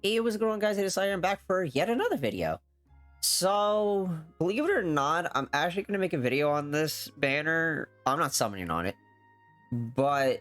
Hey, what's going on, guys? It is I'm back for yet another video. So, believe it or not, I'm actually going to make a video on this banner. I'm not summoning on it, but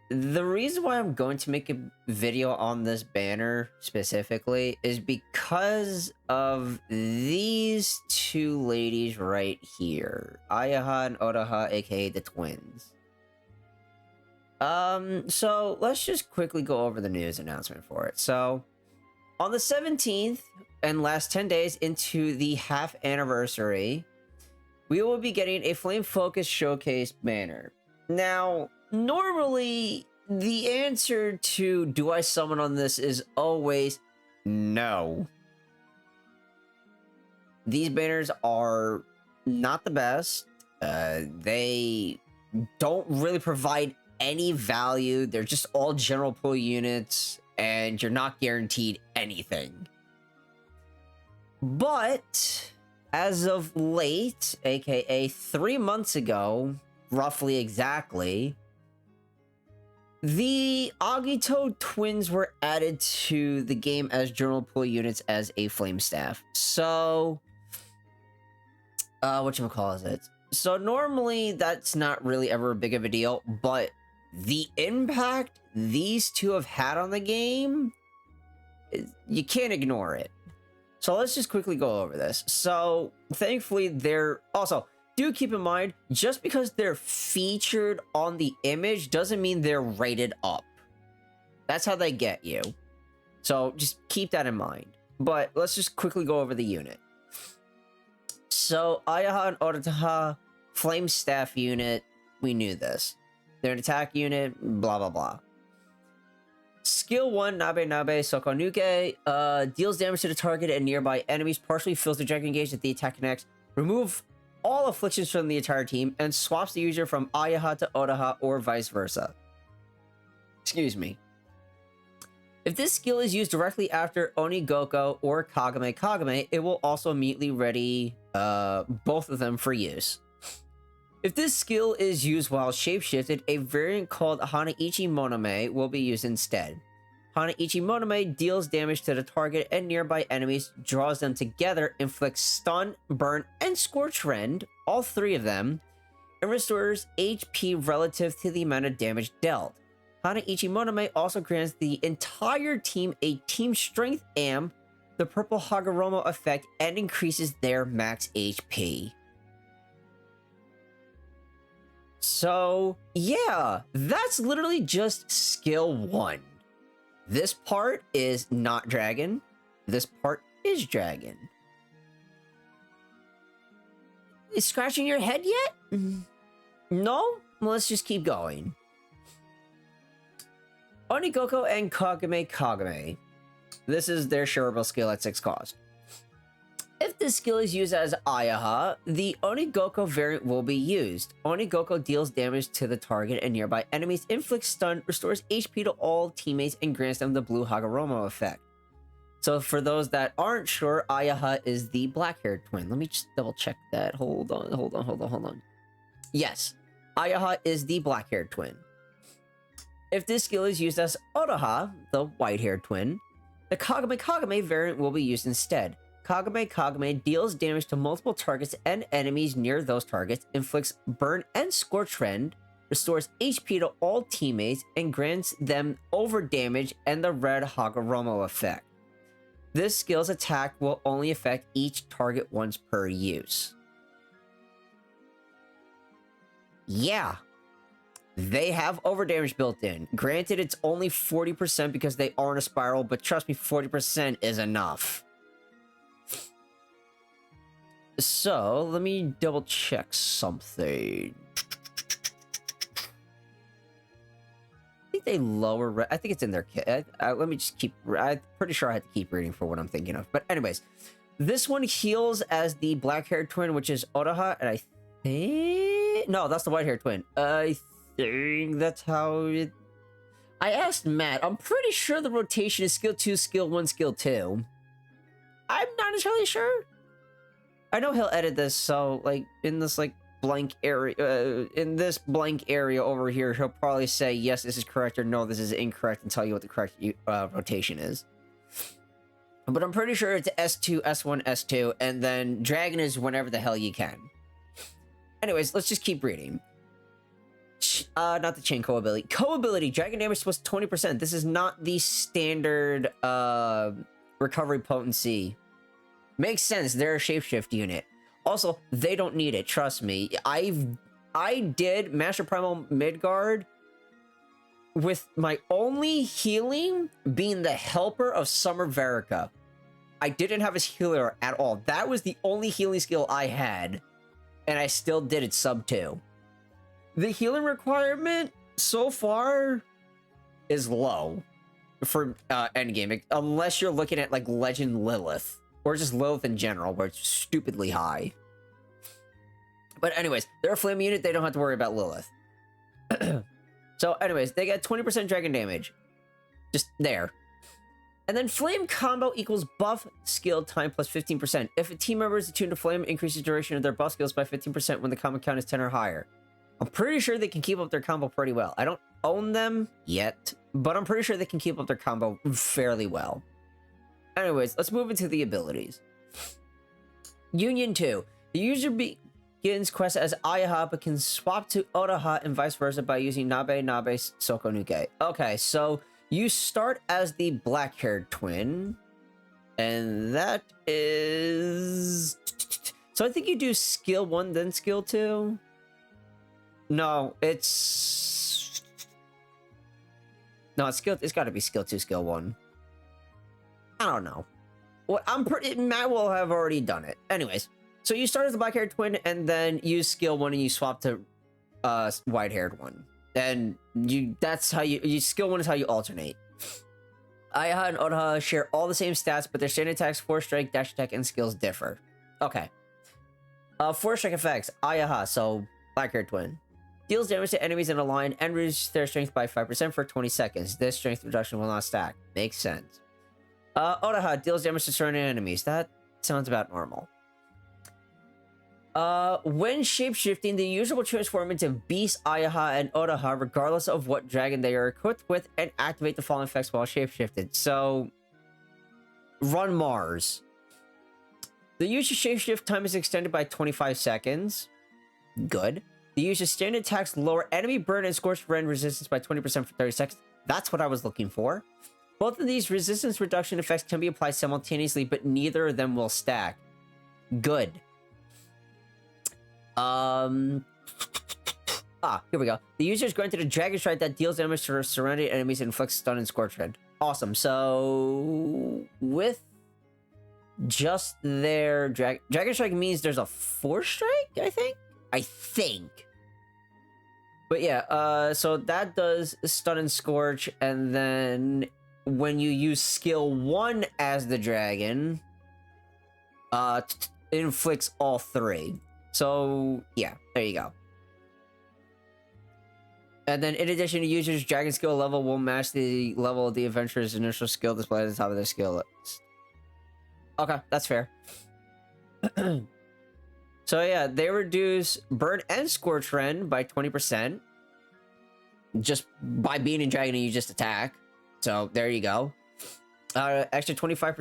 the reason why I'm going to make a video on this banner specifically is because of these two ladies right here, Ayaha and Odaha, aka the twins. So let's just quickly go over the news announcement for it. So, on the 17th, and last 10 days into the half anniversary, we will be getting a Flame Focus Showcase banner. Now, normally, the answer to do I summon on this is always no. These banners are not the best. They don't really provide any value. They're just all general pull units, and you're not guaranteed anything. But as of late, aka 3 months ago, roughly exactly, the Agito twins were added to the game as general pull units as a flame staff. So, whatchamacallit? So normally that's not really ever a big of a deal, but the impact these two have had on the game, you can't ignore it. So let's just quickly go over this. So thankfully they're also, do keep in mind, just because they're featured on the image doesn't mean they're rated up. That's how they get you. So just keep that in mind. But let's just quickly go over the unit. So Ayaha and Odaha Flame Staff unit, we knew this. They're an attack unit, blah blah blah. Skill 1, Nabe Nabe Sokonuke, deals damage to the target and nearby enemies, partially fills the dragon gauge that the attack connects, remove all afflictions from the entire team, and swaps the user from Ayaha to Odaha or vice versa. Excuse me. If this skill is used directly after Onigoko or Kagame Kagame, it will also immediately ready both of them for use. If this skill is used while shapeshifted, a variant called Hanaichi Monome will be used instead. Hanaichi Monome deals damage to the target and nearby enemies, draws them together, inflicts stun, burn, and scorch rend, all three of them, and restores HP relative to the amount of damage dealt. Hanaichi Monome also grants the entire team a team strength amp, the purple Hagoromo effect, and increases their max HP. So, yeah, that's literally just skill 1. This part is not dragon. This part is dragon. Is scratching your head yet? No? Well, let's just keep going. Onigoko and Kagame Kagame. This is their shareable skill at 6 cost. If this skill is used as Ayaha, the Onigoko variant will be used. Onigoko deals damage to the target and nearby enemies, inflicts stun, restores HP to all teammates, and grants them the blue Hagoromo effect. So for those that aren't sure, Ayaha is the black-haired twin. Let me just double check that. Hold on. Yes, Ayaha is the black-haired twin. If this skill is used as Odaha, the white-haired twin, the Kagame Kagame variant will be used instead. Kagame Kagame deals damage to multiple targets and enemies near those targets, inflicts burn and scorch rend, restores HP to all teammates, and grants them over damage and the red Hagoromo effect. This skill's attack will only affect each target once per use. Yeah, they have over damage built in. Granted, it's only 40% because they are in a spiral, but trust me, 40% is enough. So, let me double check something. I think they lower... I think it's in their kit. Let me just keep... I'm pretty sure I have to keep reading for what I'm thinking of. But anyways, this one heals as the black-haired twin, which is Odaha, and I think... No, that's the white-haired twin. I think that's how it... I asked Matt. I'm pretty sure the rotation is skill 2, skill 1, skill 2. I'm not entirely sure. I know he'll edit this, so, like, in this, like, blank area, in this blank area over here, he'll probably say, yes, this is correct, or no, this is incorrect, and tell you what the correct rotation is. But I'm pretty sure it's S2, S1, S2, and then Dragon is whenever the hell you can. Anyways, let's just keep reading. Not the chain co-ability. Co-ability, Dragon damage plus 20%. This is not the standard recovery potency. Makes sense, they're a shapeshift unit. Also, they don't need it, trust me. I did Master Primal Midgard with my only healing being the helper of Summer Verica. I didn't have his healer at all. That was the only healing skill I had, and I still did it sub 2. The healing requirement so far is low for endgame, unless you're looking at like Legend Lilith, or just Lilith in general, where it's stupidly high. But anyways, they're a flame unit, they don't have to worry about Lilith. So anyways, they get 20% dragon damage. Just there. And then flame combo equals buff skill time plus 15%. If a team member is attuned to flame, it increases duration of their buff skills by 15% when the combo count is 10 or higher. I'm pretty sure they can keep up their combo pretty well. I don't own them yet, but I'm pretty sure they can keep up their combo fairly well. Anyways, let's move into the abilities. Union 2. The user begins quest as Ayaha, but can swap to Otaha and vice versa by using Nabe Sokonuke. Okay, so you start as the black-haired twin, and that is... So I think you do skill 1, then skill 2? No, it's... No, it's gotta be skill 2, skill 1. I don't know. Well, Matt will have already done it. Anyways, so you start as the black-haired twin, and then use skill 1, and you swap to white-haired one. And that's how you skill 1 is how you alternate. Ayaha and Otaha share all the same stats, but their standard attacks, force strike, dash attack, and skills differ. Okay. Force strike effects. Ayaha, so black-haired twin. Deals damage to enemies in a line and reduces their strength by 5% for 20 seconds. This strength reduction will not stack. Makes sense. Otaha deals damage to surrounding enemies. That sounds about normal. When shapeshifting, the user will transform into Beast, Ayaha, and Otaha regardless of what dragon they are equipped with and activate the following effects while shapeshifted. So, run Mars. The user's shapeshift time is extended by 25 seconds. Good. The user's standard attacks lower enemy burn and scorched rend resistance by 20% for 30 seconds. That's what I was looking for. Both of these resistance reduction effects can be applied simultaneously, but neither of them will stack. Good. Here we go. The user is granted a Dragon Strike that deals damage to surrounding enemies and inflicts stun and scorch rend. Awesome. So, with just their Dragon Strike means there's a Force Strike, I think? But yeah, so that does stun and scorch, and then when you use skill 1 as the dragon, it inflicts all 3. So, yeah, there you go. And then, in addition, the user's dragon skill level will match the level of the adventurer's initial skill displayed at the top of their skill list. Okay, that's fair. So, yeah, they reduce burn and scorch rend by 20%. Just by being in dragon and you just attack. So, there you go. Extra 25%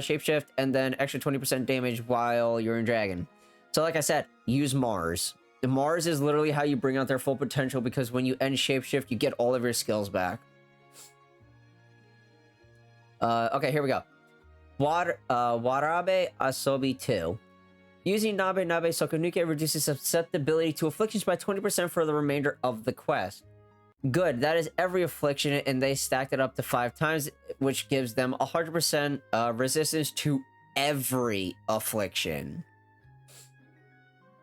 shapeshift, and then extra 20% damage while you're in dragon. So like I said, use Mars. The Mars is literally how you bring out their full potential, because when you end shapeshift, you get all of your skills back. Okay, here we go. Warabe Asobi 2. Using Nabe Sokonuke reduces susceptibility to afflictions by 20% for the remainder of the quest. Good, that is every affliction, and they stacked it up to 5 times, which gives them 100% resistance to every affliction.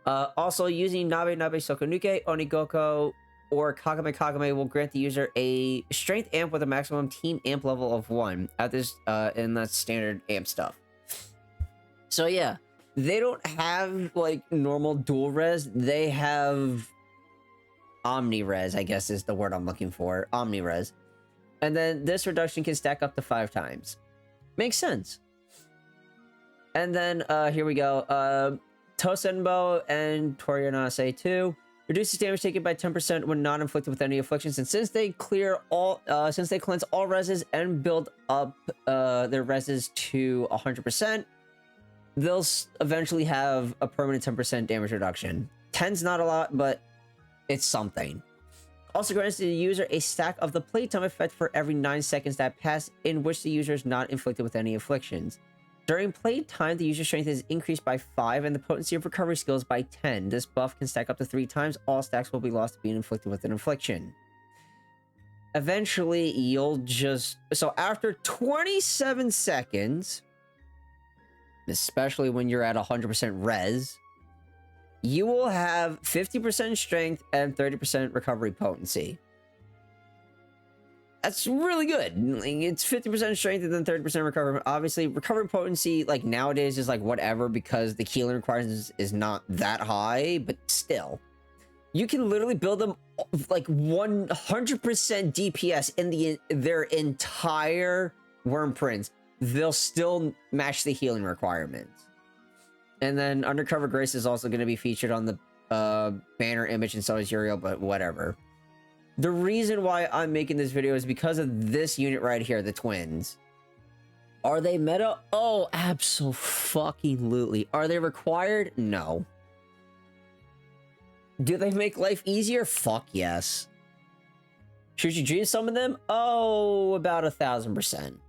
Also, using Nabe Sokonuke, Onigoko, or Kagame will grant the user a strength amp with a maximum team amp level of 1 at this, and that's standard amp stuff. So yeah, they don't have like normal dual res, they have omni-res, I guess is the word I'm looking for. Omni-res. And then this reduction can stack up to 5 times. Makes sense. And then, here we go. Tosenbo and Torianase 2. Reduces damage taken by 10% when not inflicted with any afflictions, and since they cleanse all reses and build up their reses to 100%, they'll eventually have a permanent 10% damage reduction. 10's not a lot, but it's something. Also grants the user a stack of the playtime effect for every 9 seconds that pass in which the user is not inflicted with any afflictions. During playtime, the user's strength is increased by 5 and the potency of recovery skills by 10. This buff can stack up to 3 times. All stacks will be lost to being inflicted with an affliction. Eventually, you'll just... So after 27 seconds, especially when you're at 100% res, you will have 50% strength and 30% recovery potency. That's really good. It's 50% strength and then 30% recovery. Obviously, recovery potency, like, nowadays is, like, whatever because the healing requirements is not that high, but still. You can literally build them, like, 100% DPS in their entire worm prints. They'll still match the healing requirements. And then Undercover Grace is also going to be featured on the banner image, and so is Uriel, but whatever. The reason why I'm making this video is because of this unit right here, the twins. Are they meta? Oh, absolutely. Are they required? No. Do they make life easier? Fuck yes. Should you dream summon them? Oh, about 1000%.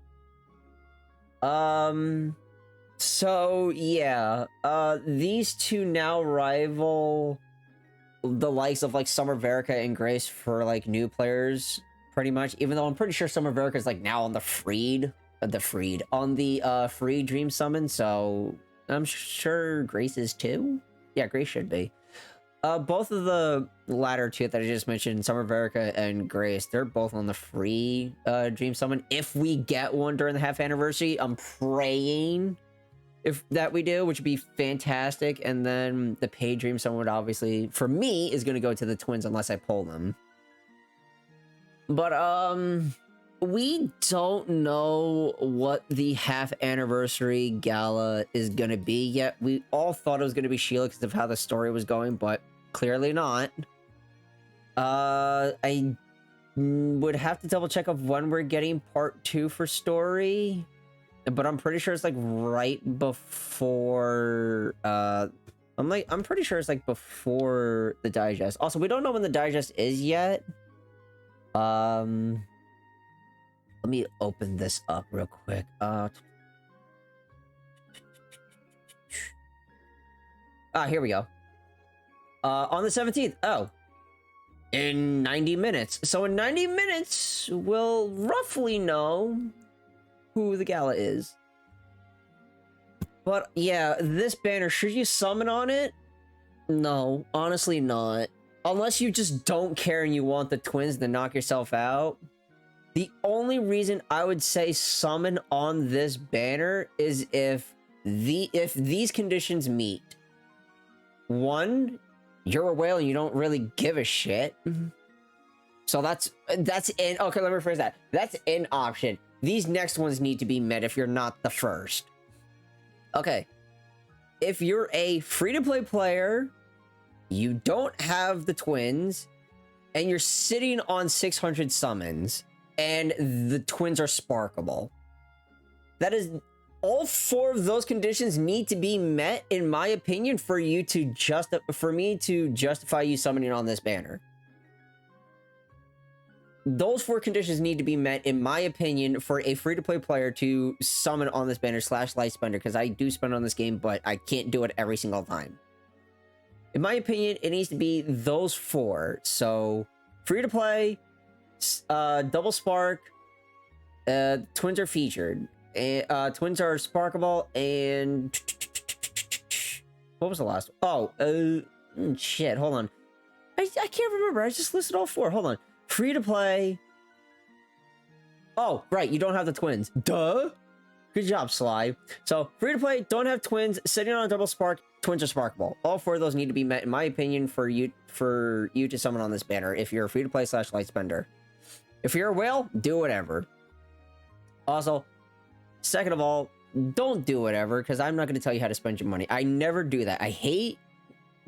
So yeah, these two now rival the likes of like Summer Verica and Grace for like new players, pretty much. Even though I'm pretty sure Summer Verica is like now on the free dream summon, so I'm sure Grace is too. Yeah, Grace should be. Both of the latter two that I just mentioned, Summer Verica and Grace, they're both on the free dream summon. If we get one during the half anniversary, I'm praying that we do, which would be fantastic. And then the paid dream summon would obviously, for me, is going to go to the twins unless I pull them. But we don't know what the half anniversary gala is going to be yet. We all thought it was going to be Sheila because of how the story was going, but clearly not. I would have to double check of when we're getting part 2 for story, but I'm pretty sure it's like right before I'm pretty sure it's like before the digest. Also, we don't know when the digest is yet. Let me open this up real quick. Here we go. On the 17th. Oh. In 90 minutes. So in 90 minutes, we'll roughly know who the gala is. But yeah, this banner, should you summon on it? No, honestly not. Unless you just don't care and you want the twins to knock yourself out. The only reason I would say summon on this banner is if these conditions meet. 1, you're a whale and you don't really give a shit. So that's in, okay, let me rephrase that. That's an option. These next ones need to be met if you're not the first. Okay. If you're a free-to-play player, you don't have the twins, and you're sitting on 600 summons, and the twins are sparkable. That is, all 4 of those conditions need to be met, in my opinion, for me to justify you summoning on this banner. Those 4 conditions need to be met, in my opinion, for a free-to-play player to summon on this banner / light spender, because I do spend on this game, but I can't do it every single time. In my opinion, it needs to be those 4. So, free-to-play, double spark, twins are featured. Twins are sparkable, and what was the last one? Oh, shit, hold on. I can't remember. I just listed all 4. Hold on. Free to play. Oh, right. You don't have the twins. Duh. Good job, Sly. So, free to play, don't have twins, sitting on a double spark, twins are sparkable. All 4 of those need to be met, in my opinion, for you to summon on this banner if you're a free to play / light spender. If you're a whale, do whatever. Also, second of all, don't do whatever, because I'm not going to tell you how to spend your money. I never do that. I hate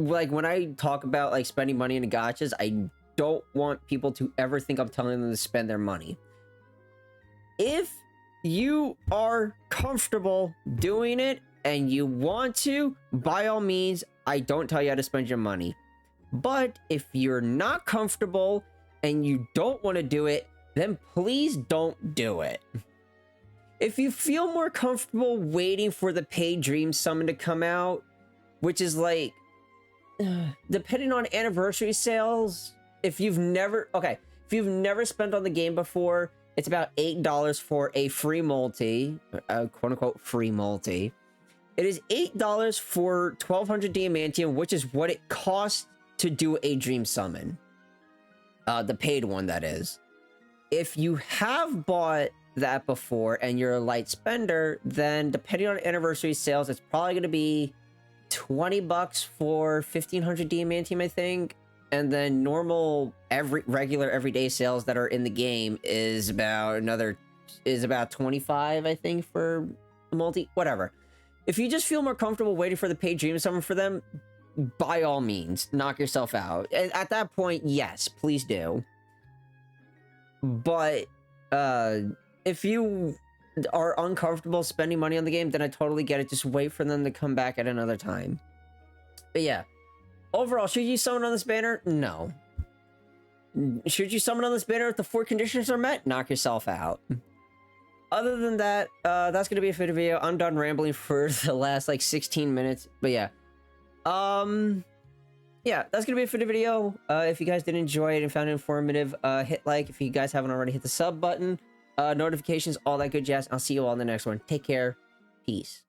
like when I talk about like spending money in gachas, I don't want people to ever think I'm telling them to spend their money. If you are comfortable doing it and you want to, by all means, I don't tell you how to spend your money. But if you're not comfortable and you don't want to do it, then please don't do it. If you feel more comfortable waiting for the paid dream summon to come out, which is like, depending on anniversary sales, if you've never spent on the game before, it's about $8 for a free multi, quote unquote free multi. It is $8 for 1200 diamantium, which is what it costs to do a dream summon. The paid one, that is. If you have bought that before and you're a light spender, then depending on anniversary sales, it's probably going to be $20 for 1500 diamantium, I think. And then normal regular everyday sales that are in the game is about 25, I think, for the multi, whatever. If you just feel more comfortable waiting for the paid dream summon for them, by all means, knock yourself out. At that point, yes, please do. But if you are uncomfortable spending money on the game, then I totally get it. Just wait for them to come back at another time. But yeah, overall, should you summon on this banner? No. Should you summon on this banner if the 4 conditions are met? Knock yourself out. Other than that, that's gonna be it for the video. I'm done rambling for the last like 16 minutes. But yeah. Yeah, that's gonna be it for the video. If you guys did enjoy it and found it informative, hit like. If you guys haven't already, hit the sub button. Notifications, all that good jazz. I'll see you all in the next one. Take care. Peace.